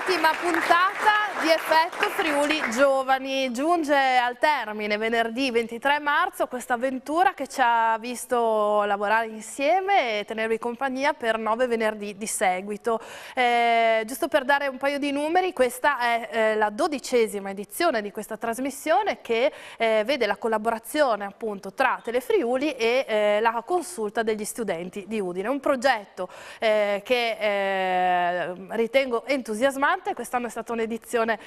Ultima puntata di Effetto Friuli Giovani. Giunge al termine venerdì 23 marzo questa avventura che ci ha visto lavorare insieme e tenervi compagnia per 9 venerdì di seguito. Giusto per dare un paio di numeri, questa è la 12ª edizione di questa trasmissione che vede la collaborazione appunto tra Telefriuli e la consulta degli studenti di Udine. Un progetto che ritengo entusiasmante. Quest'anno è stata un'edizione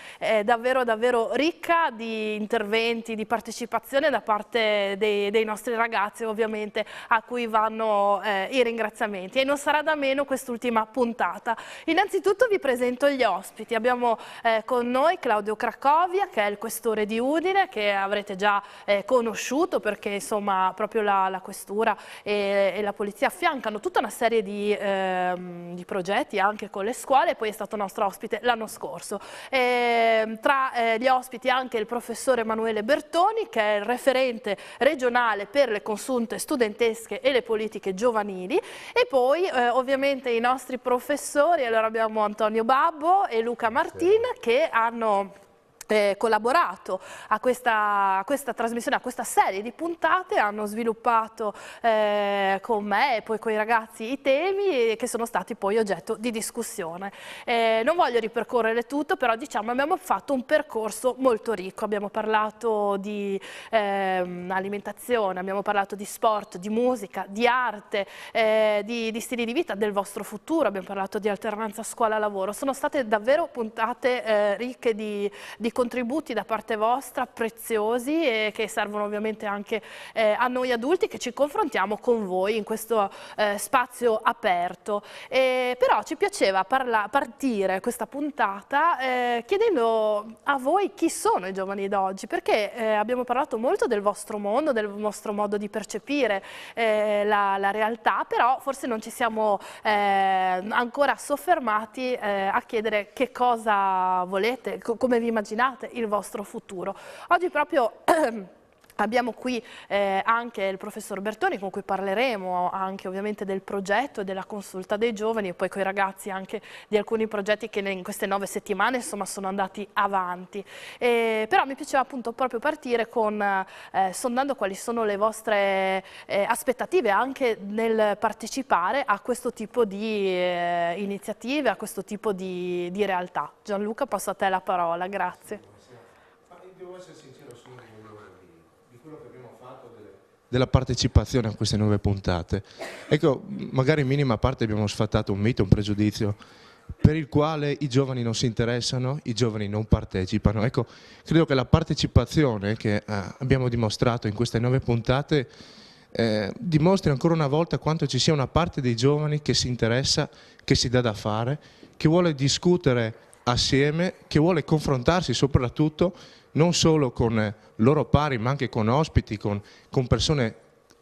davvero ricca di interventi, di partecipazione da parte dei nostri ragazzi, ovviamente, a cui vanno i ringraziamenti. E non sarà da meno quest'ultima puntata. Innanzitutto vi presento gli ospiti. Abbiamo con noi Claudio Cracovia, che è il questore di Udine, che avrete già conosciuto perché insomma proprio la questura e la polizia affiancano tutta una serie di progetti anche con le scuole. Poi è stato nostro ospite l'anno scorso. Tra gli ospiti anche il professore Emanuele Bertoni, che è il referente regionale per le consulte studentesche e le politiche giovanili, e poi ovviamente i nostri professori. Allora abbiamo Antonio Babbo e Luca Martin, che hanno collaborato a questa trasmissione, a questa serie di puntate, hanno sviluppato con me e poi con i ragazzi i temi che sono stati poi oggetto di discussione. Non voglio ripercorrere tutto, però diciamo abbiamo fatto un percorso molto ricco. Abbiamo parlato di alimentazione, abbiamo parlato di sport, di musica, di arte, di stili di vita, del vostro futuro, abbiamo parlato di alternanza scuola-lavoro. Sono state davvero puntate ricche di contributi da parte vostra, preziosi, e che servono ovviamente anche a noi adulti che ci confrontiamo con voi in questo spazio aperto. Però ci piaceva partire questa puntata chiedendo a voi chi sono i giovani d'oggi, perché abbiamo parlato molto del vostro mondo, del vostro modo di percepire la realtà, però forse non ci siamo ancora soffermati a chiedere che cosa volete, come vi immaginate il vostro futuro. Oggi proprio abbiamo qui anche il professor Bertoni, con cui parleremo anche ovviamente del progetto e della consulta dei giovani, e poi con i ragazzi anche di alcuni progetti che in queste 9 settimane insomma sono andati avanti. Però mi piaceva appunto proprio partire con sondando quali sono le vostre aspettative anche nel partecipare a questo tipo di iniziative, a questo tipo di realtà. Gianluca, passo a te la parola, grazie. Devo essere sincero su di quello che abbiamo fatto della partecipazione a queste 9 puntate. Ecco, magari in minima parte abbiamo sfatato un mito, un pregiudizio per il quale i giovani non si interessano, i giovani non partecipano. Ecco, credo che la partecipazione che abbiamo dimostrato in queste 9 puntate dimostri ancora una volta quanto ci sia una parte dei giovani che si interessa, che si dà da fare, che vuole discutere assieme, che vuole confrontarsi soprattutto non solo con loro pari ma anche con ospiti, con persone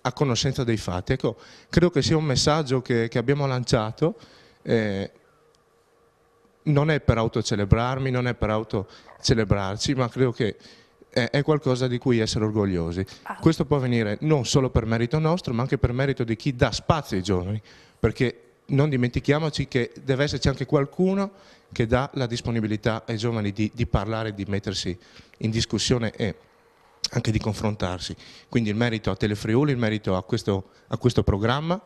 a conoscenza dei fatti. Ecco, credo che sia un messaggio che abbiamo lanciato, non è per autocelebrarmi, non è per autocelebrarci, ma credo che è qualcosa di cui essere orgogliosi. Questo può avvenire non solo per merito nostro, ma anche per merito di chi dà spazio ai giovani, perché non dimentichiamoci che deve esserci anche qualcuno che dà la disponibilità ai giovani di parlare, di mettersi in discussione e anche di confrontarsi. Quindi il merito a Telefriuli, il merito a questo programma,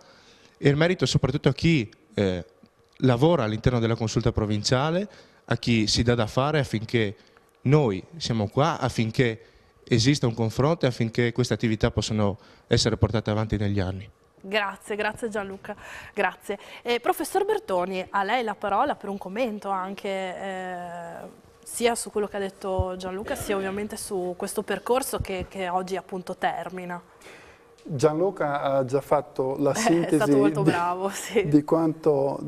e il merito soprattutto a chi lavora all'interno della consulta provinciale, a chi si dà da fare affinché noi siamo qua, affinché esista un confronto e affinché queste attività possano essere portate avanti negli anni. Grazie, grazie Gianluca, grazie. Professor Bertoni, a lei la parola per un commento anche sia su quello che ha detto Gianluca, sia ovviamente su questo percorso che oggi appunto termina. Gianluca ha già fatto la sintesi è stato molto bravo, sì. di quanto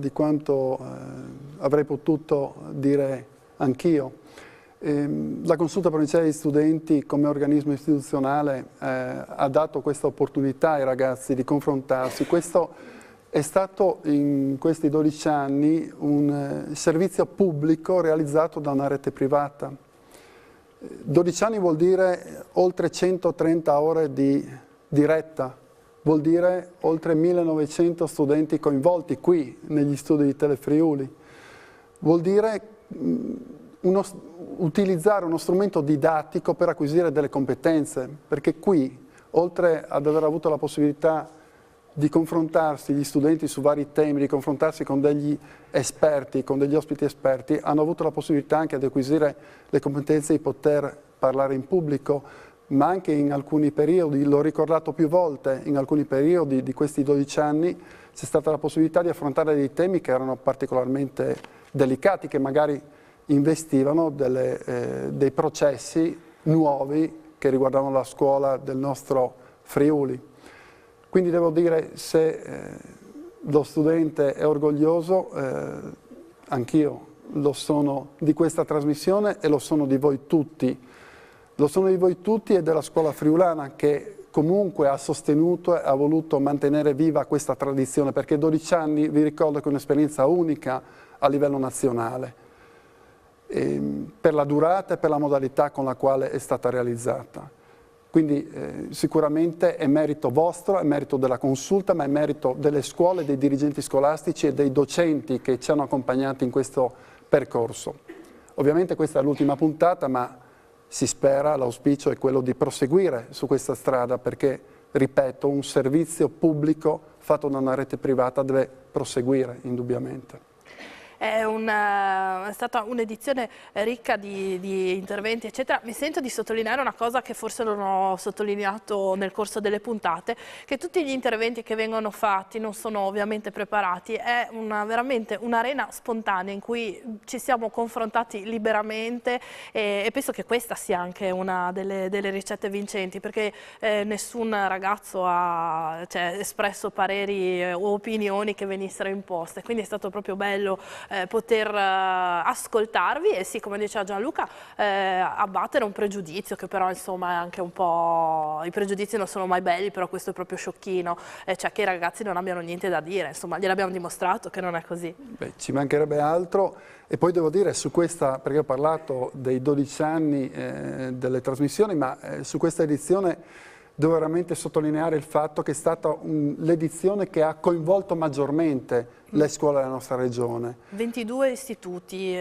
avrei potuto dire anch'io. La consulta provinciale degli studenti come organismo istituzionale ha dato questa opportunità ai ragazzi di confrontarsi. Questo è stato in questi 12 anni un servizio pubblico realizzato da una rete privata. 12 anni vuol dire oltre 130 ore di diretta, vuol dire oltre 1900 studenti coinvolti qui negli studi di Telefriuli, vuol dire utilizzare uno strumento didattico per acquisire delle competenze, perché qui, oltre ad aver avuto la possibilità di confrontarsi gli studenti su vari temi, di confrontarsi con degli esperti, con degli ospiti esperti, hanno avuto la possibilità anche di acquisire le competenze di poter parlare in pubblico, ma anche in alcuni periodi, l'ho ricordato più volte, in alcuni periodi di questi 12 anni c'è stata la possibilità di affrontare dei temi che erano particolarmente delicati, che magari investivano dei processi nuovi che riguardavano la scuola del nostro Friuli. Quindi devo dire, se lo studente è orgoglioso, anch'io lo sono di questa trasmissione e lo sono di voi tutti. Lo sono di voi tutti e della scuola friulana che comunque ha sostenuto e ha voluto mantenere viva questa tradizione, perché 12 anni, vi ricordo, che è un'esperienza unica a livello nazionale, per la durata e per la modalità con la quale è stata realizzata. Quindi sicuramente è merito vostro, è merito della consulta, ma è merito delle scuole, dei dirigenti scolastici e dei docenti che ci hanno accompagnati in questo percorso. Ovviamente questa è l'ultima puntata, ma si spera, l'auspicio è quello di proseguire su questa strada perché, ripeto, un servizio pubblico fatto da una rete privata deve proseguire indubbiamente. È stata un'edizione ricca di interventi, eccetera. Mi sento di sottolineare una cosa che forse non ho sottolineato nel corso delle puntate, che tutti gli interventi che vengono fatti non sono ovviamente preparati, è veramente un'arena spontanea in cui ci siamo confrontati liberamente e penso che questa sia anche una delle ricette vincenti, perché nessun ragazzo ha espresso pareri o opinioni che venissero imposte, quindi è stato proprio bello poter ascoltarvi e sì, come diceva Gianluca, abbattere un pregiudizio che però insomma è anche un po', i pregiudizi non sono mai belli, però questo è proprio sciocchino, cioè che i ragazzi non abbiano niente da dire, insomma gliel'abbiamo dimostrato che non è così. Beh, ci mancherebbe altro. E poi devo dire su questa, perché ho parlato dei 12 anni delle trasmissioni, ma su questa edizione devo veramente sottolineare il fatto che è stata l'edizione che ha coinvolto maggiormente le scuole della nostra regione. 22 istituti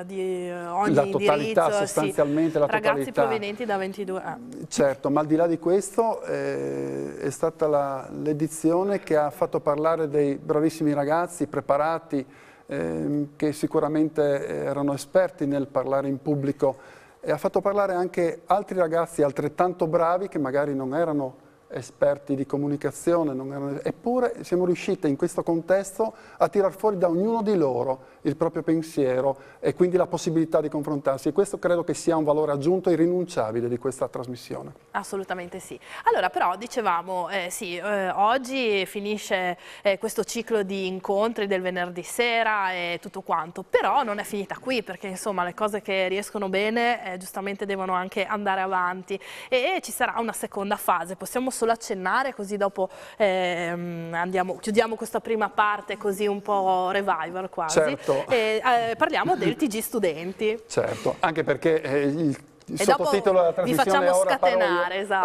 di ogni la totalità, indirizzo, sostanzialmente sì, la ragazzi totalità. provenienti da 22. Certo, ma al di là di questo è stata l'edizione che ha fatto parlare dei bravissimi ragazzi preparati, che sicuramente erano esperti nel parlare in pubblico, e ha fatto parlare anche altri ragazzi altrettanto bravi che magari non erano esperti di comunicazione, eppure siamo riusciti in questo contesto a tirar fuori da ognuno di loro il proprio pensiero e quindi la possibilità di confrontarsi, e questo credo che sia un valore aggiunto irrinunciabile di questa trasmissione. Assolutamente sì. Allora però dicevamo, oggi finisce questo ciclo di incontri del venerdì sera e tutto quanto, però non è finita qui perché insomma le cose che riescono bene giustamente devono anche andare avanti e ci sarà una seconda fase, possiamo solo accennare così dopo chiudiamo questa prima parte così un po' revival quasi. Certo. Parliamo del TG Studenti. Certo, anche perché il sottotitolo della trasmissione è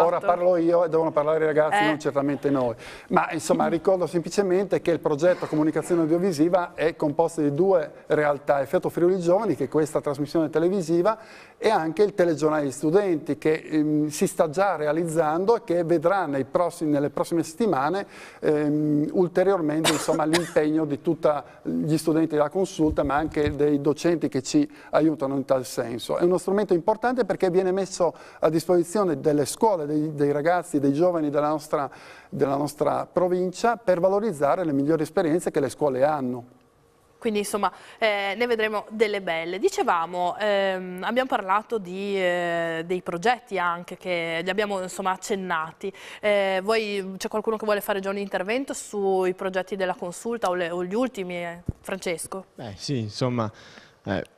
ora parlo io e devono parlare i ragazzi, non certamente noi. Ma insomma ricordo semplicemente che il progetto Comunicazione Audiovisiva è composto di due realtà, Effetto Friuli Giovani, che è questa trasmissione televisiva, e anche il telegiornale di studenti che si sta già realizzando e che vedrà nelle prossime settimane ulteriormente l'impegno di tutti gli studenti della consulta, ma anche dei docenti che ci aiutano in tal senso. È uno strumento importante perché viene messo a disposizione delle scuole, dei ragazzi, dei giovani della nostra provincia per valorizzare le migliori esperienze che le scuole hanno. Quindi insomma ne vedremo delle belle. Dicevamo, abbiamo parlato dei progetti anche che li abbiamo insomma accennati. C'è qualcuno che vuole fare già un intervento sui progetti della consulta o gli ultimi? Francesco? Beh sì, insomma.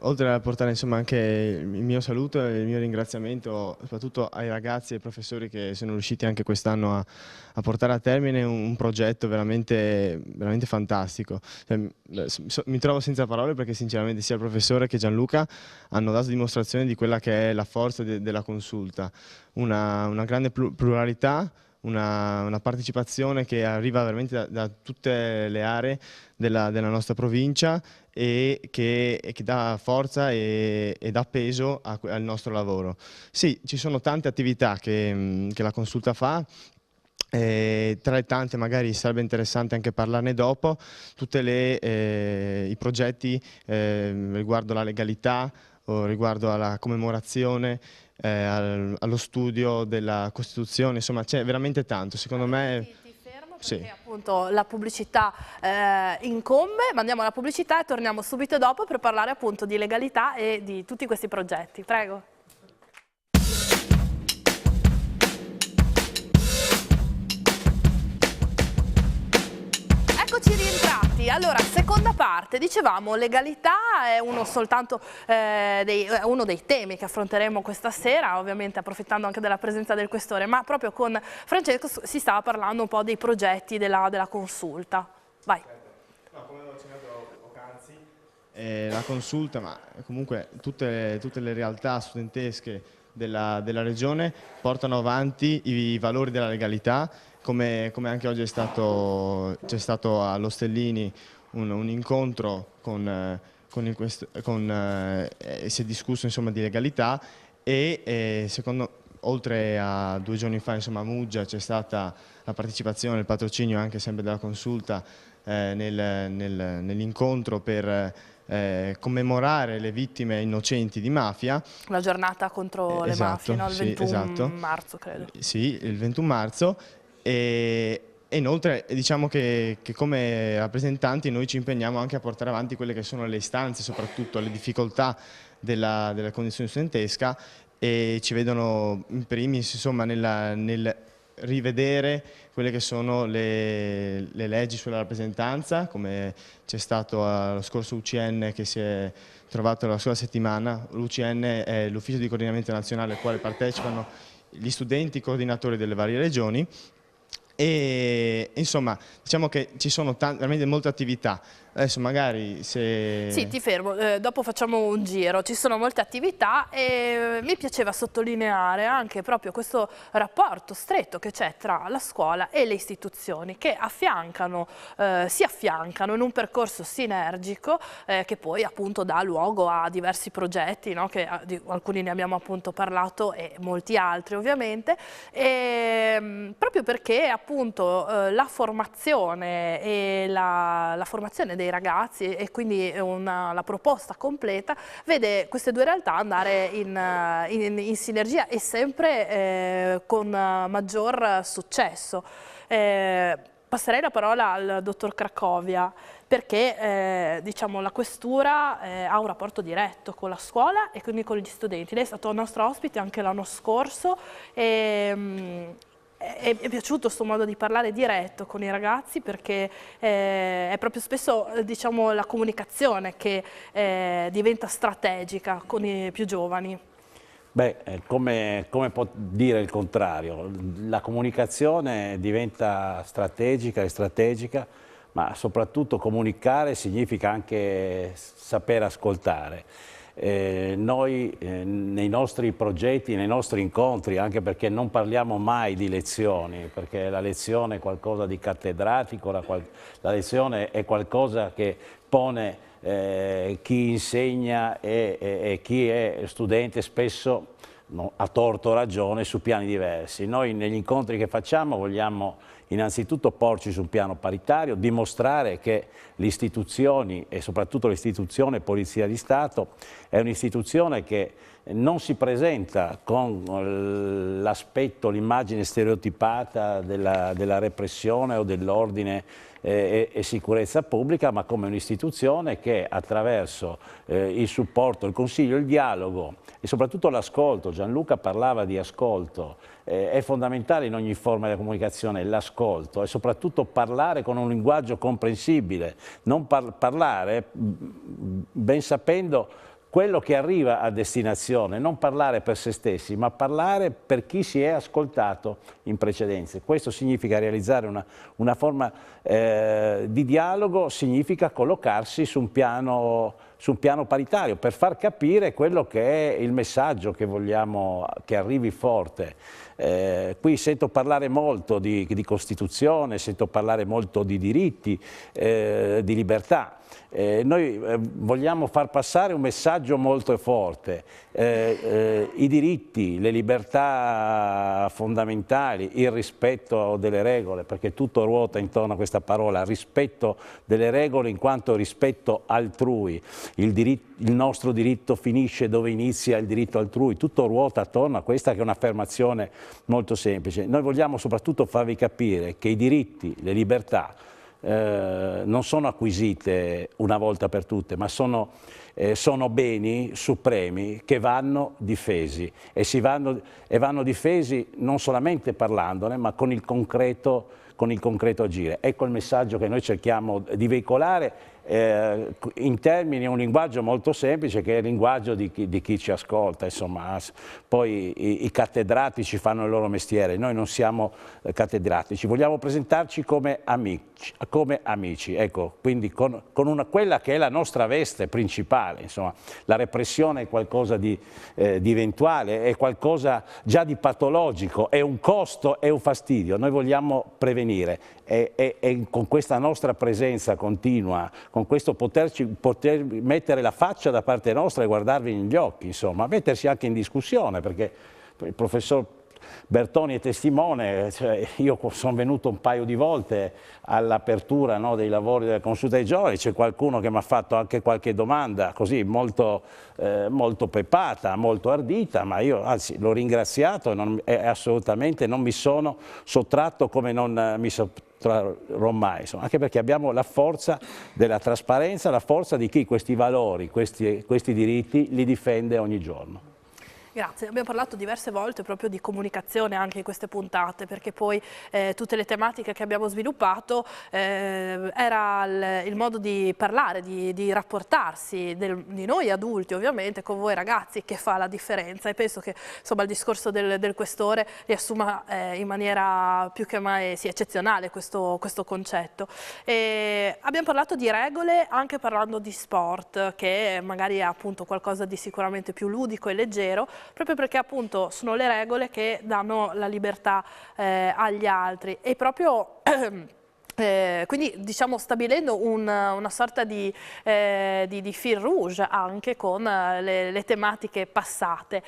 Oltre a portare anche il mio saluto e il mio ringraziamento soprattutto ai ragazzi e ai professori che sono riusciti anche quest'anno a portare a termine un progetto veramente fantastico. Mi trovo senza parole perché sinceramente sia il professore che Gianluca hanno dato dimostrazione di quella che è la forza della consulta, una grande pluralità, una partecipazione che arriva veramente da tutte le aree della nostra provincia e che dà forza e dà peso al nostro lavoro. Sì, ci sono tante attività che la Consulta fa. Tra le tante magari sarebbe interessante anche parlarne dopo, tutti i progetti riguardo alla legalità o riguardo alla commemorazione, allo studio della Costituzione, insomma c'è veramente tanto, secondo me. Ti fermo perché appunto la pubblicità incombe, mandiamo la pubblicità e torniamo subito dopo per parlare appunto di legalità e di tutti questi progetti. Prego. Eccoci rientrati. Allora, seconda parte, dicevamo legalità è uno dei temi che affronteremo questa sera, ovviamente approfittando anche della presenza del Questore, ma proprio con Francesco si stava parlando un po' dei progetti della Consulta. Vai. No, come avevo accennato poc'anzi, la Consulta, ma comunque tutte le realtà studentesche della Regione portano avanti i valori della legalità, come anche oggi c'è stato allo Stellini un incontro si è discusso insomma di legalità e oltre a 2 giorni fa insomma a Muggia c'è stata la partecipazione, il patrocinio anche sempre della Consulta nell'incontro per commemorare le vittime innocenti di mafia. La giornata contro le mafie, no? Il 21 marzo credo. Sì, il 21 marzo. E inoltre diciamo che come rappresentanti noi ci impegniamo anche a portare avanti quelle che sono le istanze, soprattutto le difficoltà della condizione studentesca, e ci vedono in primis insomma nel rivedere quelle che sono le leggi sulla rappresentanza, come c'è stato lo scorso UCN che si è trovato la scorsa settimana. L'UCN è l'ufficio di coordinamento nazionale al quale partecipano gli studenti coordinatori delle varie regioni. E insomma diciamo che ci sono veramente molte attività. Adesso magari se... Sì, ti fermo, dopo facciamo un giro, ci sono molte attività e mi piaceva sottolineare anche proprio questo rapporto stretto che c'è tra la scuola e le istituzioni che si affiancano in un percorso sinergico che poi appunto dà luogo a diversi progetti, no? Di alcuni ne abbiamo appunto parlato e molti altri ovviamente, proprio perché appunto la formazione e la formazione dei ragazzi e quindi la proposta completa vede queste due realtà andare in sinergia e sempre con maggior successo. Passerei la parola al dottor Cracovia perché diciamo, la questura ha un rapporto diretto con la scuola e quindi con gli studenti. Lei è stato nostro ospite anche l'anno scorso e è piaciuto questo modo di parlare diretto con i ragazzi perché è proprio spesso diciamo, la comunicazione che diventa strategica con i più giovani. Beh, come può dire il contrario? La comunicazione diventa strategica e strategica, ma soprattutto comunicare significa anche saper ascoltare. Noi nei nostri progetti, nei nostri incontri, anche perché non parliamo mai di lezioni, perché la lezione è qualcosa di cattedratico, la lezione è qualcosa che pone chi insegna e chi è studente spesso a torto o ragione su piani diversi. Noi negli incontri che facciamo vogliamo innanzitutto porci su un piano paritario, dimostrare che le istituzioni e soprattutto l'istituzione Polizia di Stato è un'istituzione che non si presenta con l'aspetto, l'immagine stereotipata della repressione o dell'ordine e sicurezza pubblica, ma come un'istituzione che attraverso il supporto, il consiglio, il dialogo e soprattutto l'ascolto, Gianluca parlava di ascolto, è fondamentale in ogni forma di comunicazione l'ascolto e soprattutto parlare con un linguaggio comprensibile, non parlare ben sapendo quello che arriva a destinazione, non parlare per se stessi, ma parlare per chi si è ascoltato in precedenza. Questo significa realizzare una forma di dialogo, significa collocarsi su un piano su un piano paritario, per far capire quello che è il messaggio che vogliamo che arrivi forte. Qui sento parlare molto di Costituzione, sento parlare molto di diritti, di libertà. Noi vogliamo far passare un messaggio molto forte. I diritti, le libertà fondamentali, il rispetto delle regole, perché tutto ruota intorno a questa parola, rispetto delle regole in quanto rispetto altrui. Il nostro diritto finisce dove inizia il diritto altrui, tutto ruota attorno a questa che è un'affermazione molto semplice. Noi vogliamo soprattutto farvi capire che i diritti, le libertà non sono acquisite una volta per tutte, ma sono beni supremi che vanno difesi e vanno difesi non solamente parlandone, ma con il concreto agire. Ecco il messaggio che noi cerchiamo di veicolare in termini, un linguaggio molto semplice che è il linguaggio di chi ci ascolta. Insomma, poi i cattedratici fanno il loro mestiere, noi non siamo cattedratici, vogliamo presentarci come amici, ecco, quindi con quella che è la nostra veste principale. Insomma, la repressione è qualcosa di eventuale, è qualcosa già di patologico, è un costo, è un fastidio, noi vogliamo prevenire e con questa nostra presenza continua, con questo poter mettere la faccia da parte nostra e guardarvi negli occhi, insomma, mettersi anche in discussione, perché il professor Bertoni è testimone, cioè io sono venuto un paio di volte all'apertura, no, dei lavori della consulta dei giovani, c'è qualcuno che mi ha fatto anche qualche domanda così molto pepata, molto ardita, ma io anzi l'ho ringraziato e assolutamente non mi sono sottratto come non mi sottrarrò mai, insomma, anche perché abbiamo la forza della trasparenza, la forza di chi questi valori, questi diritti li difende ogni giorno. Grazie, abbiamo parlato diverse volte proprio di comunicazione anche in queste puntate, perché poi tutte le tematiche che abbiamo sviluppato era il modo di parlare, di rapportarsi di noi adulti ovviamente con voi ragazzi che fa la differenza, e penso che insomma il discorso del questore riassuma in maniera più che mai eccezionale questo concetto. Abbiamo parlato di regole anche parlando di sport, che magari è appunto qualcosa di sicuramente più ludico e leggero, proprio perché appunto sono le regole che danno la libertà agli altri, e proprio quindi diciamo stabilendo una sorta di fil rouge anche con le tematiche passate.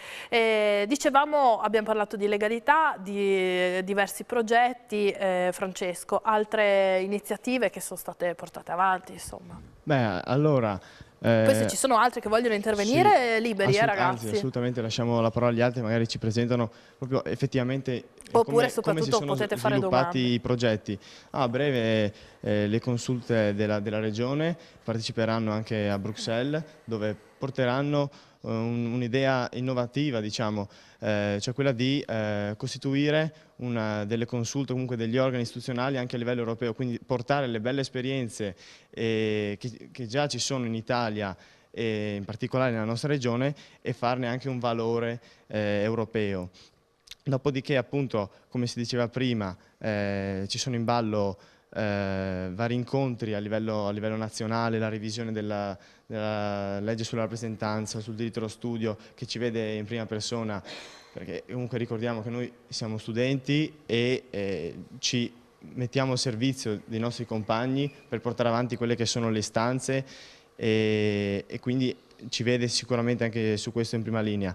Dicevamo, abbiamo parlato di legalità, di diversi progetti, Francesco, altre iniziative che sono state portate avanti, insomma. Beh, allora... Poi se ci sono altri che vogliono intervenire, sì, liberi, ragazzi. Anzi, assolutamente, lasciamo la parola agli altri, magari ci presentano proprio effettivamente oppure soprattutto potete fare domande. I progetti. A breve le consulte della Regione parteciperanno anche a Bruxelles, dove porteranno un'idea innovativa, diciamo, cioè quella di costituire delle consulte, comunque degli organi istituzionali anche a livello europeo, quindi portare le belle esperienze che già ci sono in Italia e in particolare nella nostra regione, e farne anche un valore europeo. Dopodiché, appunto, come si diceva prima, ci sono in ballo vari incontri a livello nazionale, la revisione della legge sulla rappresentanza, sul diritto allo studio, che ci vede in prima persona, perché comunque ricordiamo che noi siamo studenti e ci mettiamo al servizio dei nostri compagni per portare avanti quelle che sono le istanze, e quindi ci vede sicuramente anche su questo in prima linea.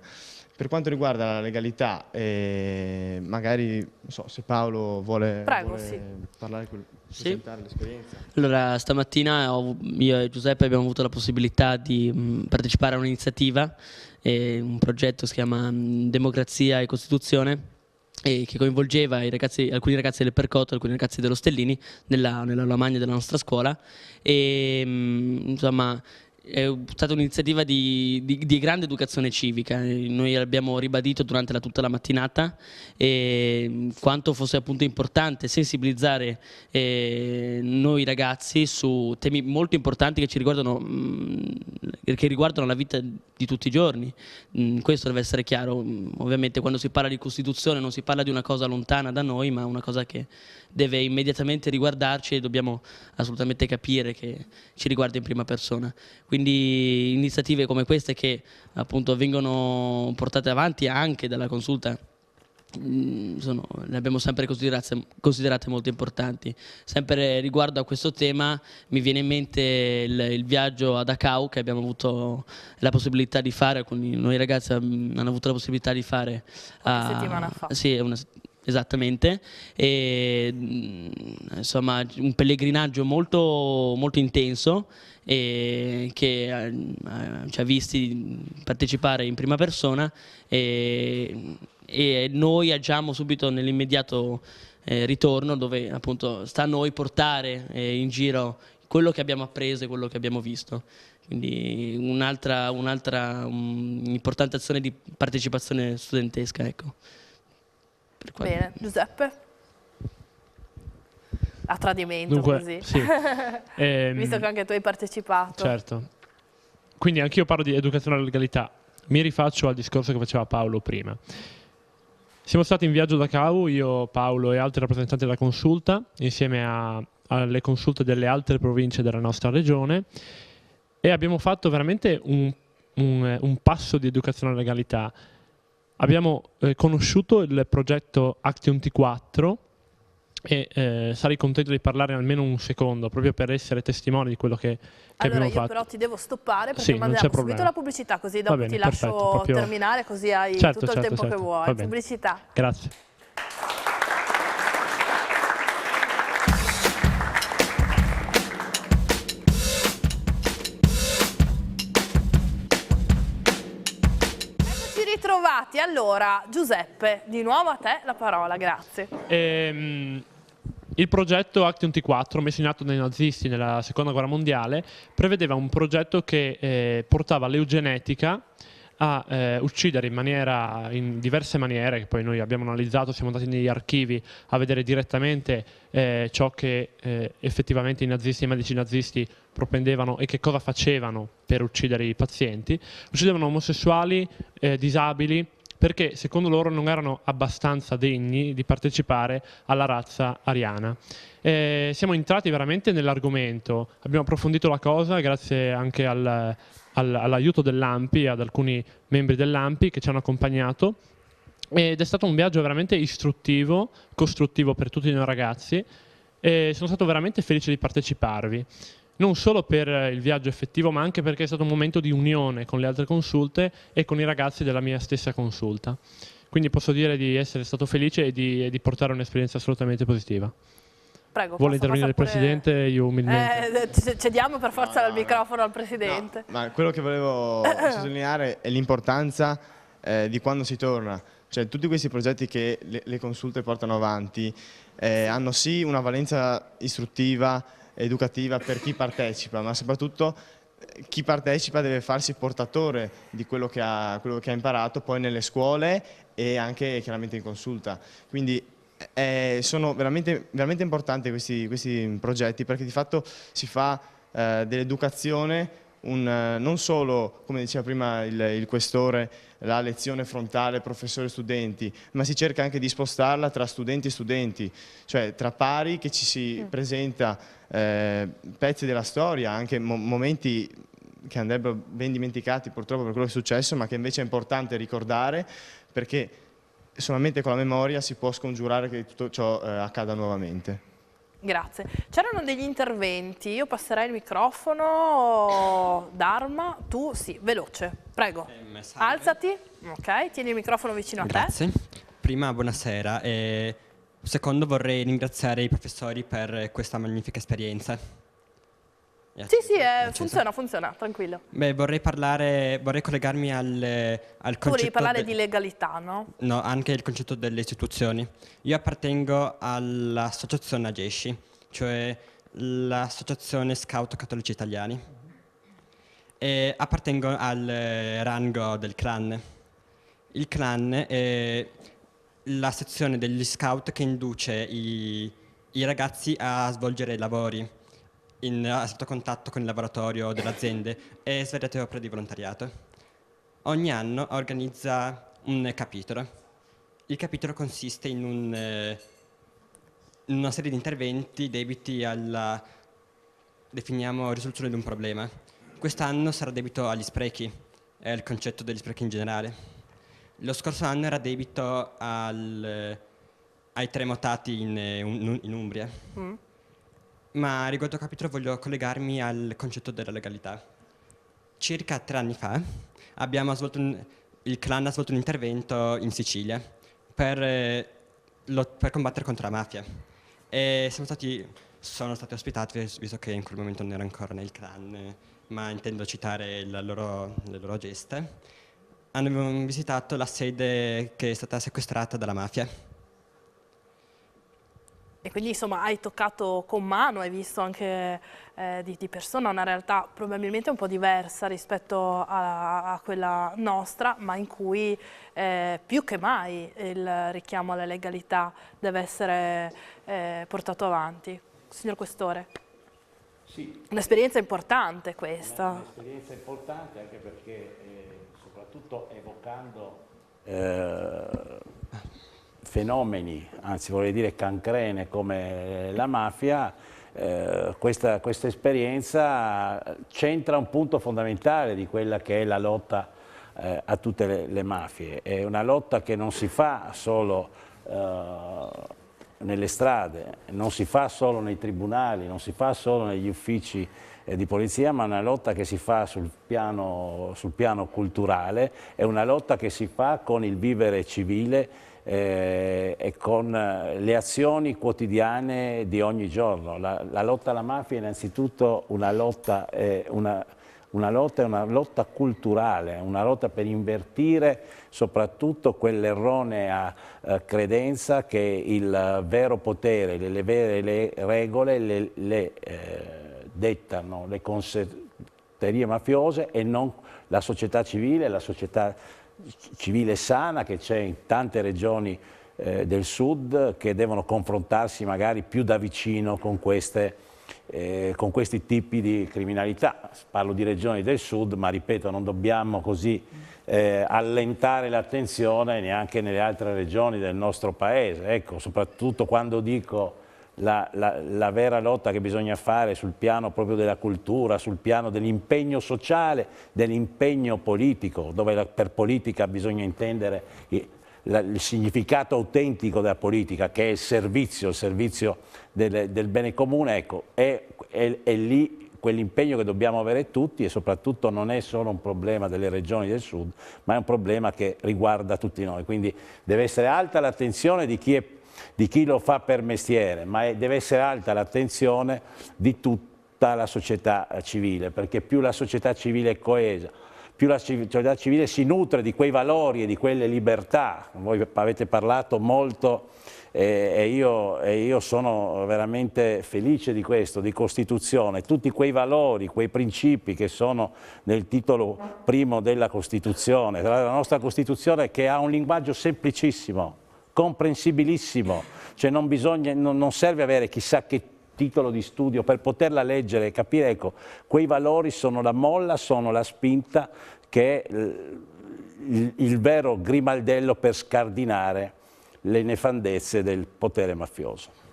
Per quanto riguarda la legalità, magari non so, se Paolo vuole parlare, presentare l'esperienza. Allora, stamattina io e Giuseppe abbiamo avuto la possibilità di partecipare a un'iniziativa, un progetto che si chiama Democrazia e Costituzione, e che coinvolgeva alcuni ragazzi del Percotto e alcuni ragazzi dello Stellini nell'aula magna della nostra scuola, e insomma è stata un'iniziativa di grande educazione civica. Noi abbiamo ribadito durante tutta la mattinata quanto fosse appunto importante sensibilizzare noi ragazzi su temi molto importanti che ci riguardano, che riguardano la vita di tutti i giorni. Questo deve essere chiaro. Ovviamente quando si parla di Costituzione non si parla di una cosa lontana da noi, ma una cosa che deve immediatamente riguardarci e dobbiamo assolutamente capire che ci riguarda in prima persona. Quindi iniziative come queste che appunto vengono portate avanti anche dalla consulta le abbiamo sempre considerate molto importanti. Sempre riguardo a questo tema mi viene in mente il viaggio a Dachau che abbiamo avuto la possibilità di fare, alcuni noi ragazzi hanno avuto la possibilità di fare qualche settimana fa. Sì, esattamente, e insomma un pellegrinaggio molto, molto intenso e che ci ha visti partecipare in prima persona e noi agiamo subito nell'immediato ritorno, dove appunto sta a noi portare in giro quello che abbiamo appreso e quello che abbiamo visto. Quindi un'altra importante azione di partecipazione studentesca, ecco. Bene, Giuseppe? A tradimento. Dunque, così. sì. Visto che anche tu hai partecipato. Certo. Quindi anch'io parlo di educazione alla legalità. Mi rifaccio al discorso che faceva Paolo prima. Siamo stati in viaggio da Dachau, io, Paolo e altri rappresentanti della consulta, insieme alle consulte delle altre province della nostra regione, e abbiamo fatto veramente un passo di educazione alla legalità. Abbiamo conosciuto il progetto Action T4 e sarei contento di parlare almeno un secondo, proprio per essere testimone di quello che abbiamo fatto. Allora io però ti devo stoppare perché Sì, non mandiamo c'è subito problema. la pubblicità, così dopo bene, ti lascio perfetto, proprio... terminare, così hai Certo, tutto il certo, tempo certo. che vuoi. Va bene. Pubblicità. Grazie. Ritrovati. Allora, Giuseppe, di nuovo a te la parola, grazie. Il progetto Action T4, messo in atto dai nazisti nella Seconda Guerra Mondiale, prevedeva un progetto che portava l'eugenetica a uccidere in diverse maniere, che poi noi abbiamo analizzato, siamo andati negli archivi a vedere direttamente ciò che effettivamente i medici nazisti propendevano e che cosa facevano per uccidere i pazienti. Uccidevano omosessuali, disabili, perché secondo loro non erano abbastanza degni di partecipare alla razza ariana. Siamo entrati veramente nell'argomento, abbiamo approfondito la cosa grazie anche all'aiuto dell'ANPI, ad alcuni membri dell'ANPI che ci hanno accompagnato, ed è stato un viaggio veramente istruttivo, costruttivo per tutti noi ragazzi, e sono stato veramente felice di parteciparvi. Non solo per il viaggio effettivo, ma anche perché è stato un momento di unione con le altre consulte e con i ragazzi della mia stessa consulta. Quindi posso dire di essere stato felice e di portare un'esperienza assolutamente positiva. Prego, vuole intervenire il Presidente? Io umilmente. Cediamo per forza il microfono al Presidente. No, ma quello che volevo sottolineare è l'importanza di quando si torna. Cioè, tutti questi progetti che le consulte portano avanti hanno sì una valenza istruttiva, educativa per chi partecipa, ma soprattutto chi partecipa deve farsi portatore di quello che ha imparato poi nelle scuole e anche chiaramente in consulta. Quindi sono veramente, veramente importanti questi progetti, perché di fatto si fa dell'educazione non solo, come diceva prima il questore, la lezione frontale professore-studenti, ma si cerca anche di spostarla tra studenti e studenti, cioè tra pari che ci si presenta pezzi della storia, anche momenti che andrebbero ben dimenticati purtroppo per quello che è successo, ma che invece è importante ricordare, perché solamente con la memoria si può scongiurare che tutto ciò accada nuovamente. Grazie. C'erano degli interventi, io passerei il microfono. Dharma, tu sì, veloce, prego. Alzati, ok, tieni il microfono vicino a te. Grazie. Prima, buonasera. Secondo, vorrei ringraziare i professori per questa magnifica esperienza. Sì, funziona, tranquillo. Beh, vorrei collegarmi al concetto... Volevi parlare di legalità, no? No, anche il concetto delle istituzioni. Io appartengo all'associazione AGESCI, cioè l'Associazione Scout Cattolici Italiani. E appartengo al rango del clan. Il clan è la sezione degli scout che induce i ragazzi a svolgere lavori a stretto contatto con il laboratorio delle aziende e svariate opere di volontariato. ogni anno organizza un capitolo. Il capitolo consiste in una serie di interventi dediti alla, definiamo, risoluzione di un problema. Quest'anno sarà dedito agli sprechi, al concetto degli sprechi in generale. Lo scorso anno era dedito ai terremotati in Umbria. Ma riguardo al capitolo voglio collegarmi al concetto della legalità. Circa 3 anni fa il clan ha svolto un intervento in Sicilia per combattere contro la mafia. E sono stati ospitati, visto che in quel momento non ero ancora nel clan, ma intendo citare le loro geste. Hanno visitato la sede che è stata sequestrata dalla mafia. E quindi insomma hai toccato con mano, hai visto anche di persona una realtà probabilmente un po' diversa rispetto a quella nostra, ma in cui più che mai il richiamo alla legalità deve essere portato avanti. Signor Questore, Sì. Un'esperienza importante questa. Un'esperienza importante anche perché soprattutto evocando fenomeni, anzi vorrei dire cancrene come la mafia, questa esperienza c'entra un punto fondamentale di quella che è la lotta a tutte le mafie. È una lotta che non si fa solo nelle strade, non si fa solo nei tribunali, non si fa solo negli uffici di polizia, ma è una lotta che si fa sul piano culturale, è una lotta che si fa con il vivere civile e con le azioni quotidiane di ogni giorno. La lotta alla mafia è innanzitutto una lotta culturale, una lotta per invertire soprattutto quell'erronea credenza che il vero potere, le vere regole le dettano le consorterie mafiose e non la società civile sana che c'è in tante regioni del sud, che devono confrontarsi magari più da vicino con questi tipi di criminalità. Parlo di regioni del sud, ma ripeto, non dobbiamo così allentare l'attenzione neanche nelle altre regioni del nostro paese. Ecco, soprattutto quando dico la vera lotta che bisogna fare sul piano proprio della cultura, sul piano dell'impegno sociale, dell'impegno politico, dove per politica bisogna intendere il significato autentico della politica, che è il servizio del bene comune. Ecco, è lì quell'impegno che dobbiamo avere tutti, e soprattutto non è solo un problema delle regioni del sud, ma è un problema che riguarda tutti noi. Quindi deve essere alta l'attenzione di chi lo fa per mestiere, ma deve essere alta l'attenzione di tutta la società civile, perché più la società civile è coesa, più la società civile si nutre di quei valori e di quelle libertà. Voi avete parlato molto e io sono veramente felice di questo, di Costituzione, tutti quei valori, quei principi che sono nel titolo primo della Costituzione, la nostra Costituzione, che ha un linguaggio semplicissimo, comprensibilissimo, cioè non serve avere chissà che titolo di studio per poterla leggere e capire. Ecco, quei valori sono la molla, sono la spinta, che è il vero grimaldello per scardinare le nefandezze del potere mafioso.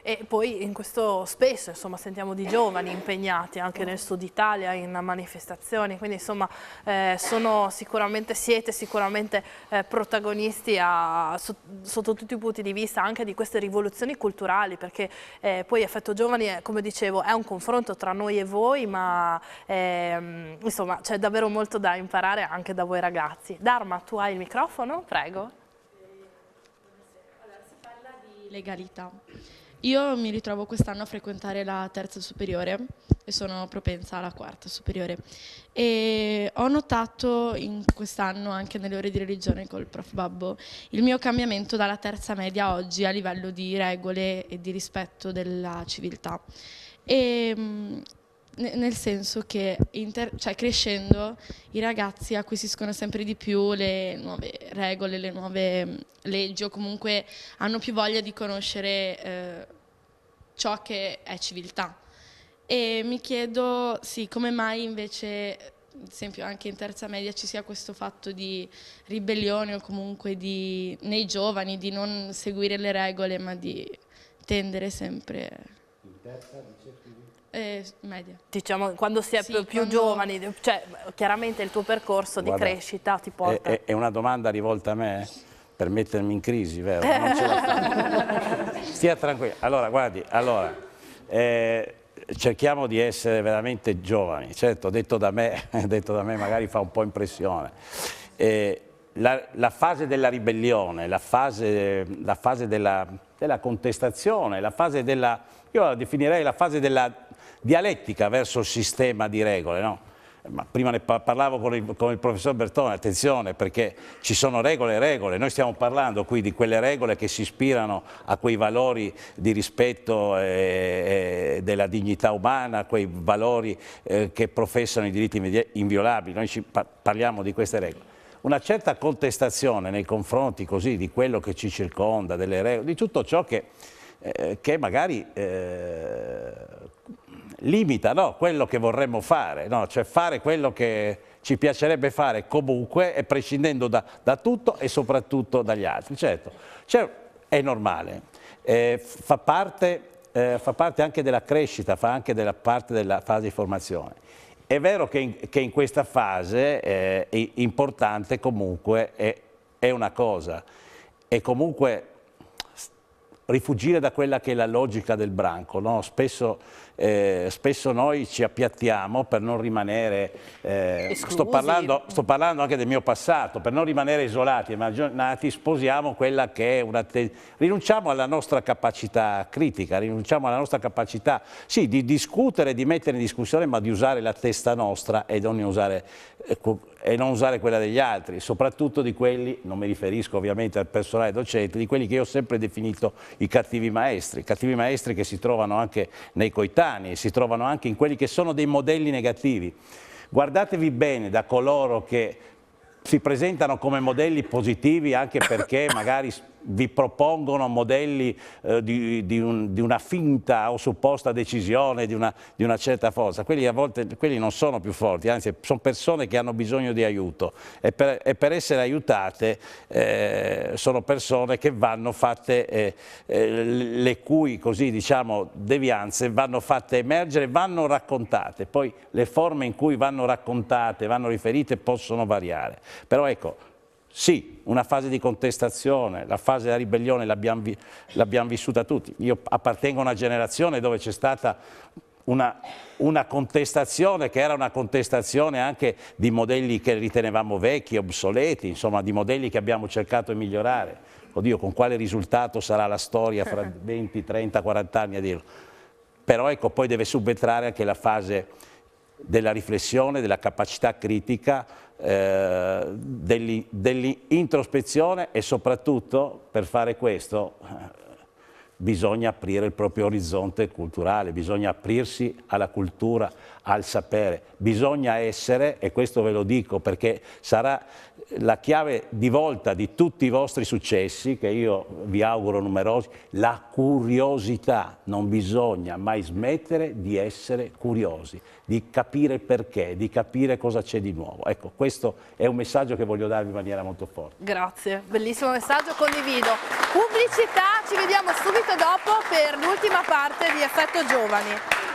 E poi in questo spesso insomma, sentiamo di giovani impegnati anche nel sud Italia in manifestazioni, quindi insomma siete sicuramente protagonisti sotto tutti i punti di vista anche di queste rivoluzioni culturali, perché poi Effetto Giovani, come dicevo, è un confronto tra noi e voi, ma insomma c'è davvero molto da imparare anche da voi ragazzi. Dharma, tu hai il microfono? Prego. Allora, si parla di legalità. Io mi ritrovo quest'anno a frequentare la terza superiore e sono propensa alla quarta superiore, e ho notato in quest'anno, anche nelle ore di religione col prof Babbo, il mio cambiamento dalla terza media a oggi a livello di regole e di rispetto della civiltà. Nel senso che crescendo i ragazzi acquisiscono sempre di più le nuove regole, le nuove leggi, o comunque hanno più voglia di conoscere ciò che è civiltà. E mi chiedo, sì, come mai invece ad esempio anche in terza media ci sia questo fatto di ribellione o comunque nei giovani di non seguire le regole ma di tendere sempre... In terza, media. Diciamo, quando si è più quando... giovani, cioè chiaramente il tuo percorso di crescita ti porta... È una domanda rivolta a me? Per mettermi in crisi, vero? Non ce la faccio. Stia tranquillo. Allora, guardi, cerchiamo di essere veramente giovani. Certo, detto da me magari fa un po' impressione. La fase della ribellione, la fase della contestazione, io la definirei la fase della dialettica verso il sistema di regole, no? Ma prima ne parlavo con il professor Bertone, attenzione, perché ci sono regole e regole, noi stiamo parlando qui di quelle regole che si ispirano a quei valori di rispetto della dignità umana, quei valori che professano i diritti inviolabili, noi parliamo di queste regole. Una certa contestazione nei confronti così di quello che ci circonda, delle regole, di tutto ciò che magari limita, no, quello che vorremmo fare, no? Cioè fare quello che ci piacerebbe fare comunque e prescindendo da tutto e soprattutto dagli altri. Certo, è normale, fa parte anche della crescita, fa anche parte della fase di formazione. È vero che in questa fase importante comunque è una cosa, è comunque rifugire da quella che è la logica del branco, no? Spesso noi ci appiattiamo per non rimanere, sto parlando anche del mio passato, per non rimanere isolati, emarginati, sposiamo quella che è rinunciamo alla nostra capacità critica, rinunciamo alla nostra capacità, sì, di discutere, di mettere in discussione, ma di usare la testa nostra e non usare quella degli altri, soprattutto di quelli, non mi riferisco ovviamente al personale docente, di quelli che io ho sempre definito i cattivi maestri che si trovano anche nei coetanei, si trovano anche in quelli che sono dei modelli negativi. Guardatevi bene da coloro che si presentano come modelli positivi anche perché magari vi propongono modelli di una finta o supposta decisione di una certa forza. Quelli a volte non sono più forti, anzi sono persone che hanno bisogno di aiuto e per essere aiutate sono persone che vanno fatte, le cui così diciamo devianze vanno fatte emergere, vanno raccontate, poi le forme in cui vanno raccontate, vanno riferite possono variare, però ecco, sì, una fase di contestazione, la fase della ribellione l'abbiamo vissuta tutti. Io appartengo a una generazione dove c'è stata una contestazione che era una contestazione anche di modelli che ritenevamo vecchi, obsoleti, insomma di modelli che abbiamo cercato di migliorare. Oddio, con quale risultato sarà la storia fra 20, 30, 40 anni a dirlo. Però ecco, poi deve subentrare anche la fase della riflessione, della capacità critica, dell'introspezione e soprattutto per fare questo bisogna aprire il proprio orizzonte culturale, bisogna aprirsi alla cultura, al sapere, bisogna essere, e questo ve lo dico perché sarà la chiave di volta di tutti i vostri successi, che io vi auguro numerosi, la curiosità. Non bisogna mai smettere di essere curiosi, di capire il perché, di capire cosa c'è di nuovo. Ecco, questo è un messaggio che voglio darvi in maniera molto forte. Grazie, bellissimo messaggio, condivido. Pubblicità, ci vediamo subito dopo per l'ultima parte di Effetto Giovani.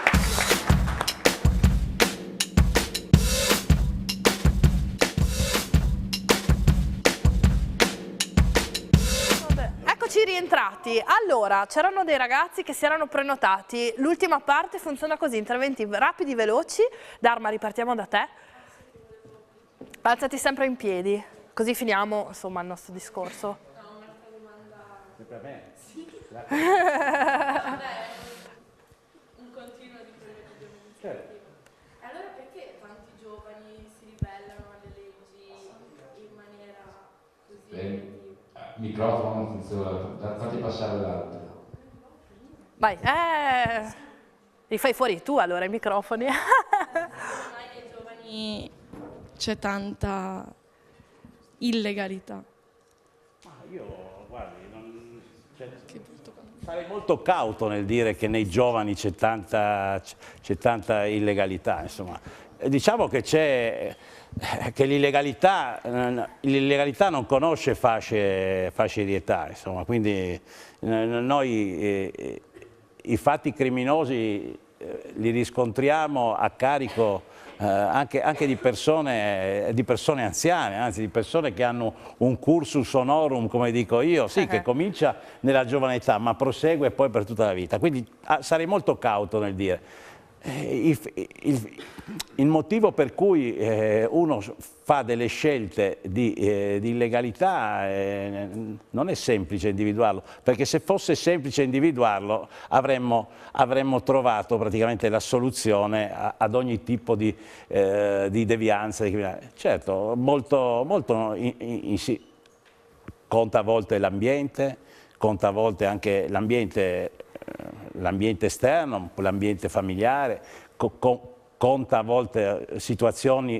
Rientrati. Allora, c'erano dei ragazzi che si erano prenotati. L'ultima parte funziona così, interventi rapidi, veloci. Dharma, ripartiamo da te. Alzati sempre in piedi, così finiamo insomma il nostro discorso. No, un'altra domanda. Sempre a me? Sì. Un continuo di quello che abbiamo visto. Certo. Allora perché tanti giovani si ribellano alle leggi in maniera così? Microfono non funziona, fatti passare l'altro. Vai, li fai fuori tu allora i microfoni. Ormai nei giovani c'è tanta illegalità. Io, guardi, sarei molto cauto nel dire che nei giovani c'è tanta illegalità, insomma. diciamo che l'illegalità non conosce fasce di età, insomma, quindi noi i fatti criminosi li riscontriamo a carico anche di persone anziane, anzi di persone che hanno un cursus honorum, come dico io, sì, che comincia nella giovane età ma prosegue poi per tutta la vita. Quindi sarei molto cauto nel dire. Il motivo per cui uno fa delle scelte di illegalità non è semplice individuarlo, perché se fosse semplice individuarlo avremmo trovato praticamente la soluzione ad ogni tipo di devianza. Certo, molto conta a volte l'ambiente, conta a volte anche l'ambiente esterno, l'ambiente familiare, conta a volte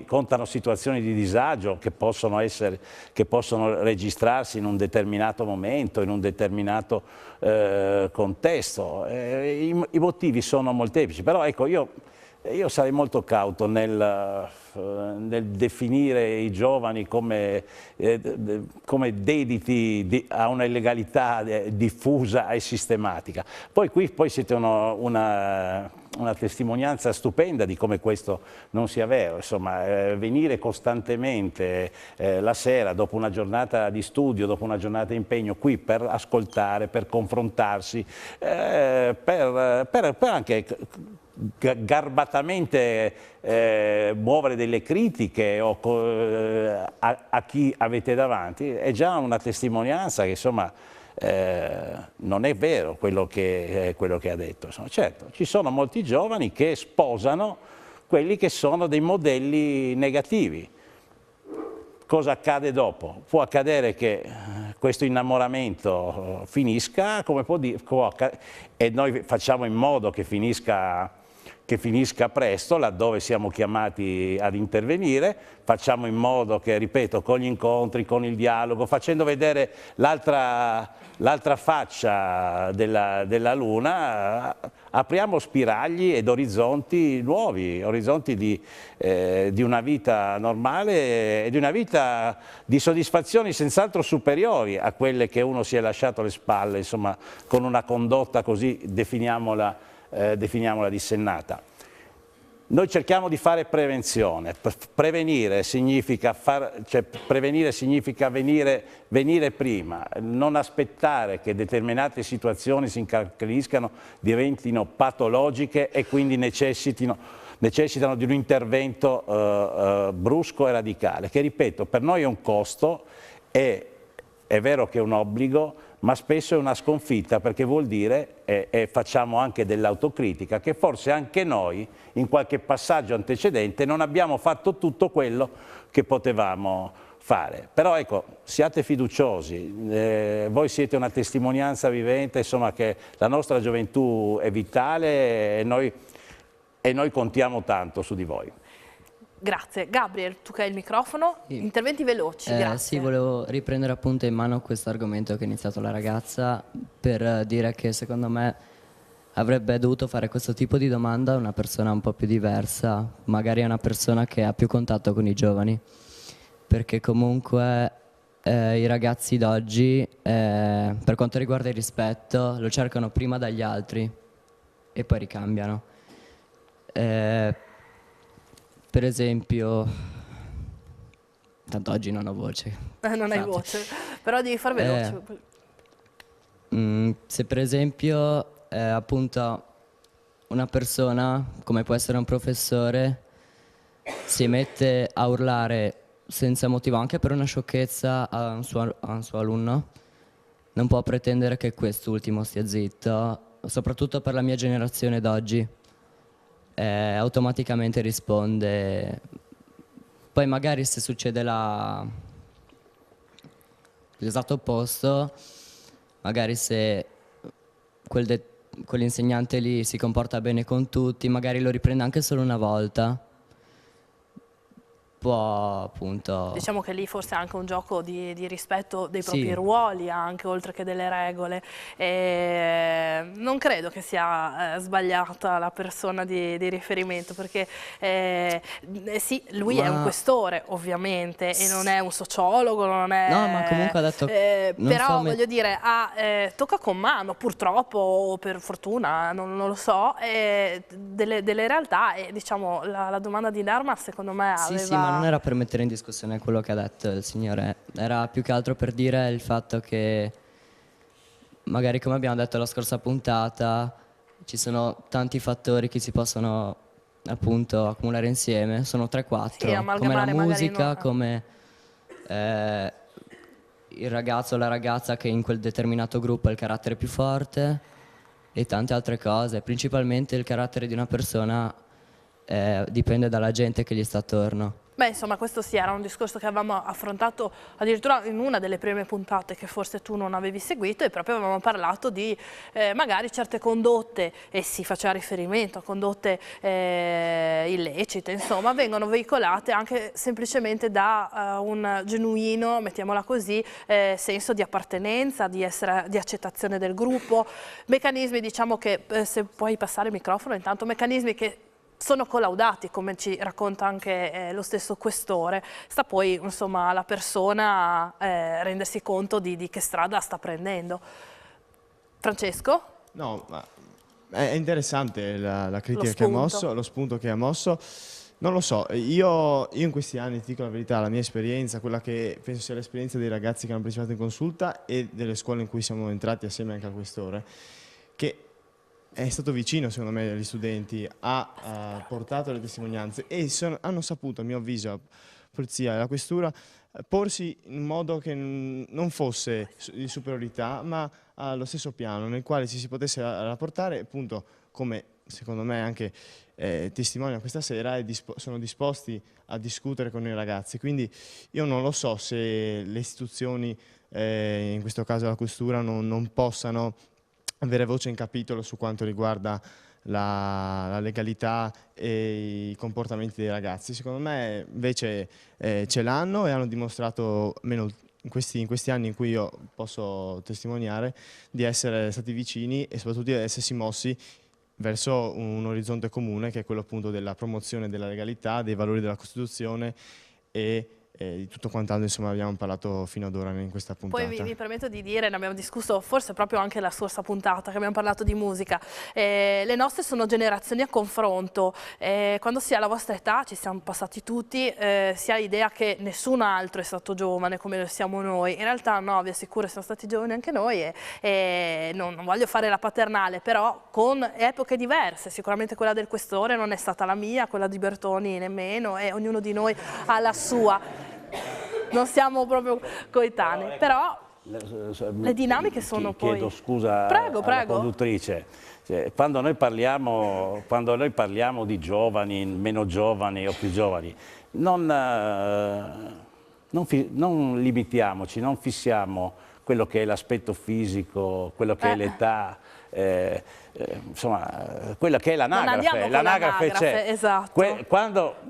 contano situazioni di disagio che possono registrarsi in un determinato momento, in un determinato contesto. I motivi sono molteplici, però ecco, io sarei molto cauto nel definire i giovani come dediti a una illegalità diffusa e sistematica. Poi siete una testimonianza stupenda di come questo non sia vero. Insomma, venire costantemente la sera, dopo una giornata di studio, dopo una giornata di impegno, qui per ascoltare, per confrontarsi, per anche garbatamente muovere delle critiche a chi avete davanti, è già una testimonianza che insomma non è vero quello che ha detto. Insomma, certo, ci sono molti giovani che sposano quelli che sono dei modelli negativi. Cosa accade dopo? Può accadere che questo innamoramento finisca, e noi facciamo in modo che finisca presto, laddove siamo chiamati ad intervenire, facciamo in modo che, ripeto, con gli incontri, con il dialogo, facendo vedere l'altra faccia della Luna, apriamo spiragli ed orizzonti nuovi, orizzonti di una vita normale e di una vita di soddisfazioni senz'altro superiori a quelle che uno si è lasciato alle spalle, insomma, con una condotta così, definiamola dissennata. Noi cerchiamo di fare prevenzione. Prevenire significa venire prima, non aspettare che determinate situazioni si incancreniscano, diventino patologiche e quindi necessitano di un intervento brusco e radicale, che, ripeto, per noi è un costo, è vero che è un obbligo, ma spesso è una sconfitta, perché vuol dire, e facciamo anche dell'autocritica, che forse anche noi in qualche passaggio antecedente non abbiamo fatto tutto quello che potevamo fare. Però ecco, siate fiduciosi, voi siete una testimonianza vivente, insomma, che la nostra gioventù è vitale e noi contiamo tanto su di voi. Grazie. Gabriel, tu che hai il microfono, interventi veloci, grazie. Sì, volevo riprendere appunto in mano questo argomento che ha iniziato la ragazza, per dire che secondo me avrebbe dovuto fare questo tipo di domanda a una persona un po' più diversa, magari a una persona che ha più contatto con i giovani, perché comunque i ragazzi d'oggi, per quanto riguarda il rispetto, lo cercano prima dagli altri e poi ricambiano. Per esempio, tanto oggi non ho voce. Non hai voce, però devi far veloce. Se per esempio appunto una persona, come può essere un professore, si mette a urlare senza motivo, anche per una sciocchezza, a un suo alunno, non può pretendere che quest'ultimo stia zitto, soprattutto per la mia generazione d'oggi. Automaticamente risponde. Poi magari se succede l'esatto opposto, magari se quell'insegnante lì si comporta bene con tutti, magari lo riprende anche solo una volta, può appunto... Diciamo che lì forse è anche un gioco di rispetto dei propri ruoli, anche oltre che delle regole. Non credo che sia sbagliata la persona di riferimento, perché sì, lui è un questore ovviamente e non è un sociologo, non è... No, ma comunque ha detto... però voglio dire, tocca con mano, purtroppo o per fortuna, non lo so, delle realtà, e diciamo la domanda di Dharma secondo me aveva... Sì, ma non era per mettere in discussione quello che ha detto il signore, era più che altro per dire il fatto che magari, come abbiamo detto la scorsa puntata, ci sono tanti fattori che si possono appunto accumulare insieme, sono 3-4, come la musica, come il ragazzo o la ragazza che in quel determinato gruppo ha il carattere più forte e tante altre cose. Principalmente il carattere di una persona dipende dalla gente che gli sta attorno. Beh, insomma, questo sì, era un discorso che avevamo affrontato addirittura in una delle prime puntate che forse tu non avevi seguito, e proprio avevamo parlato di magari certe condotte, e si faceva riferimento a condotte illecite, insomma, vengono veicolate anche semplicemente da un genuino, mettiamola così, senso di appartenenza, di accettazione del gruppo, meccanismi, diciamo che, se puoi passare il microfono intanto, meccanismi che sono collaudati, come ci racconta anche lo stesso questore. Sta poi insomma alla persona rendersi conto di che strada sta prendendo. Francesco? No, ma è interessante la critica che ha mosso, lo spunto che ha mosso. Non lo so, io in questi anni, ti dico la verità, la mia esperienza, quella che penso sia l'esperienza dei ragazzi che hanno partecipato in consulta e delle scuole in cui siamo entrati assieme anche al questore, che è stato vicino, secondo me, agli studenti, ha portato le testimonianze e hanno saputo, a mio avviso, la polizia e la questura, porsi in modo che non fosse di superiorità, ma allo stesso piano, nel quale si potesse rapportare, appunto, come secondo me anche testimoniano questa sera, e sono disposti a discutere con i ragazzi. Quindi io non lo so se le istituzioni, in questo caso la questura, non possano avere voce in capitolo su quanto riguarda la legalità e i comportamenti dei ragazzi. Secondo me invece ce l'hanno e hanno dimostrato, almeno in questi anni in cui io posso testimoniare, di essere stati vicini e soprattutto di essersi mossi verso un orizzonte comune, che è quello appunto della promozione della legalità, dei valori della Costituzione e di tutto quant'altro, insomma, abbiamo parlato fino ad ora in questa puntata. Poi vi permetto di dire, ne abbiamo discusso forse proprio anche la scorsa puntata, che abbiamo parlato di musica, le nostre sono generazioni a confronto, quando si ha la vostra età, ci siamo passati tutti, si ha l'idea che nessun altro è stato giovane come lo siamo noi. In realtà no, vi assicuro, siamo stati giovani anche noi, e non voglio fare la paternale, però con epoche diverse. Sicuramente quella del questore non è stata la mia, quella di Bertoni nemmeno, e ognuno di noi ha la sua. Non siamo proprio coetanei, però le dinamiche sono poi... Chiedo scusa alla conduttrice. Cioè, quando noi parliamo di giovani, meno giovani o più giovani, non limitiamoci, non fissiamo quello che è l'aspetto fisico, quello che è l'età, insomma, quella che è l'anagrafe. L'anagrafe c'è. Esatto.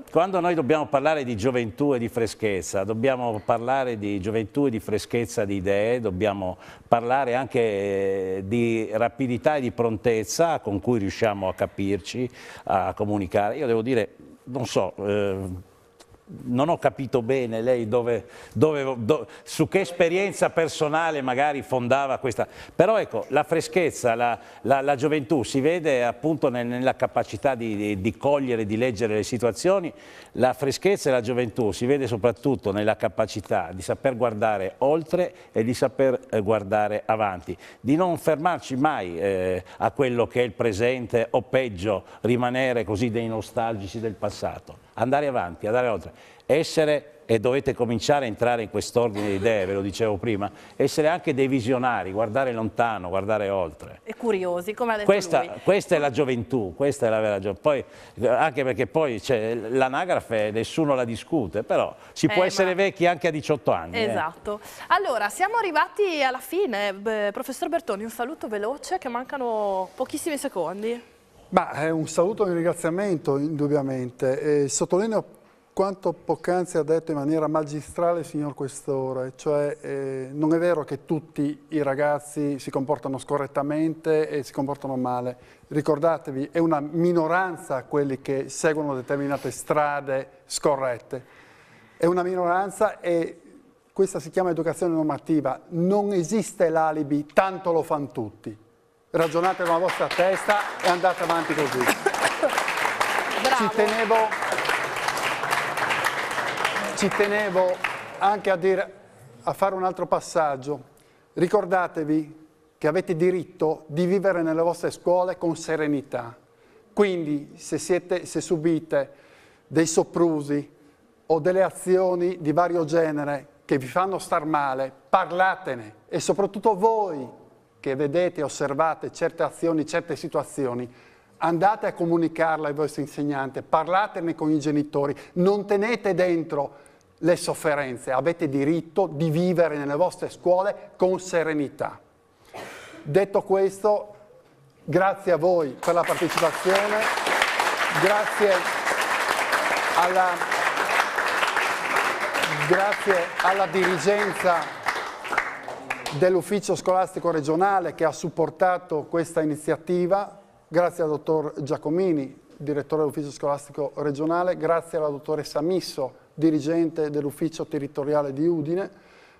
Quando noi dobbiamo parlare di gioventù e di freschezza, dobbiamo parlare di gioventù e di freschezza di idee, dobbiamo parlare anche di rapidità e di prontezza con cui riusciamo a capirci, a comunicare. Io devo dire, non so, non ho capito bene lei su che esperienza personale magari fondava questa, però ecco, la freschezza, la gioventù si vede appunto nella capacità di cogliere, di leggere le situazioni. La freschezza e la gioventù si vede soprattutto nella capacità di saper guardare oltre e di saper guardare avanti, di non fermarci mai a quello che è il presente, o peggio rimanere così dei nostalgici del passato. Andare avanti, andare oltre, essere, e dovete cominciare a entrare in quest'ordine di idee, ve lo dicevo prima, essere anche dei visionari, guardare lontano, guardare oltre. E curiosi, come ha detto lui. Questa è la gioventù, questa è la vera gioventù. Poi, anche perché poi l'anagrafe nessuno la discute, però si può essere vecchi anche a 18 anni. Esatto. Allora, siamo arrivati alla fine. Professor Bertoni, un saluto veloce, che mancano pochissimi secondi. Un saluto e un ringraziamento indubbiamente. Sottolineo quanto poc'anzi ha detto in maniera magistrale il signor Questore, cioè non è vero che tutti i ragazzi si comportano scorrettamente e si comportano male. Ricordatevi, è una minoranza quelli che seguono determinate strade scorrette. È una minoranza e questa si chiama educazione normativa. Non esiste l'alibi, tanto lo fanno tutti. Ragionate con la vostra testa e andate avanti così. Ci tenevo anche a fare un altro passaggio. Ricordatevi che avete diritto di vivere nelle vostre scuole con serenità. Quindi se subite dei soprusi o delle azioni di vario genere che vi fanno star male, parlatene. E soprattutto voi che vedete e osservate certe azioni, certe situazioni, andate a comunicarla ai vostri insegnanti, parlatene con i genitori, non tenete dentro le sofferenze, avete diritto di vivere nelle vostre scuole con serenità. Detto questo, grazie a voi per la partecipazione, grazie alla dirigenza dell'ufficio scolastico regionale che ha supportato questa iniziativa, grazie al dottor Giacomini, direttore dell'ufficio scolastico regionale, grazie alla dottoressa Misso, dirigente dell'ufficio territoriale di Udine,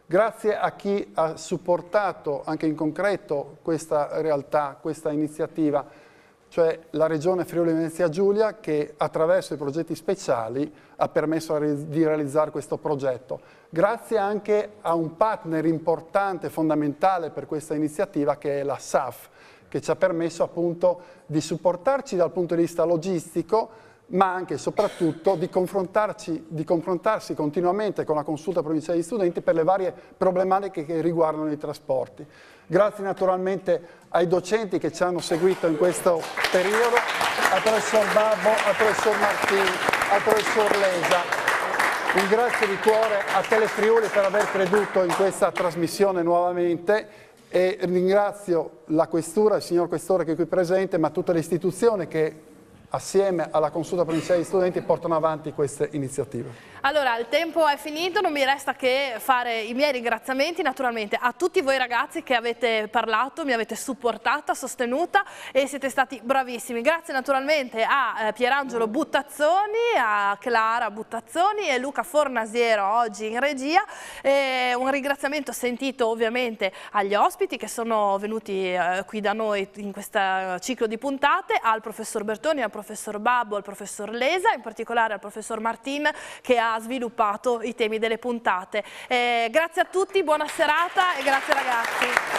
grazie a chi ha supportato anche in concreto questa realtà, questa iniziativa, cioè la Regione Friuli Venezia Giulia che attraverso i progetti speciali ha permesso di realizzare questo progetto. Grazie anche a un partner importante, fondamentale per questa iniziativa che è la SAF, che ci ha permesso appunto di supportarci dal punto di vista logistico, ma anche e soprattutto di confrontarsi continuamente con la consulta provinciale di studenti per le varie problematiche che riguardano i trasporti. Grazie naturalmente ai docenti che ci hanno seguito in questo periodo, al professor Babbo, al professor Martini, al professor Lesa. Un grazie di cuore a Telefriuli per aver creduto in questa trasmissione nuovamente e ringrazio la Questura, il signor Questore che è qui presente, ma tutte le istituzioni che assieme alla consulta provinciale di studenti portano avanti queste iniziative. Allora, il tempo è finito, non mi resta che fare i miei ringraziamenti naturalmente a tutti voi ragazzi che avete parlato, mi avete supportata, sostenuta e siete stati bravissimi. Grazie naturalmente a Pierangelo Buttazzoni, a Clara Buttazzoni e Luca Fornasiero oggi in regia. E un ringraziamento sentito ovviamente agli ospiti che sono venuti qui da noi in questo ciclo di puntate, al professor Bertoni, al professor Babbo, al professor Lesa, in particolare al professor Martin che ha sviluppato i temi delle puntate. Grazie a tutti, buona serata e grazie ragazzi.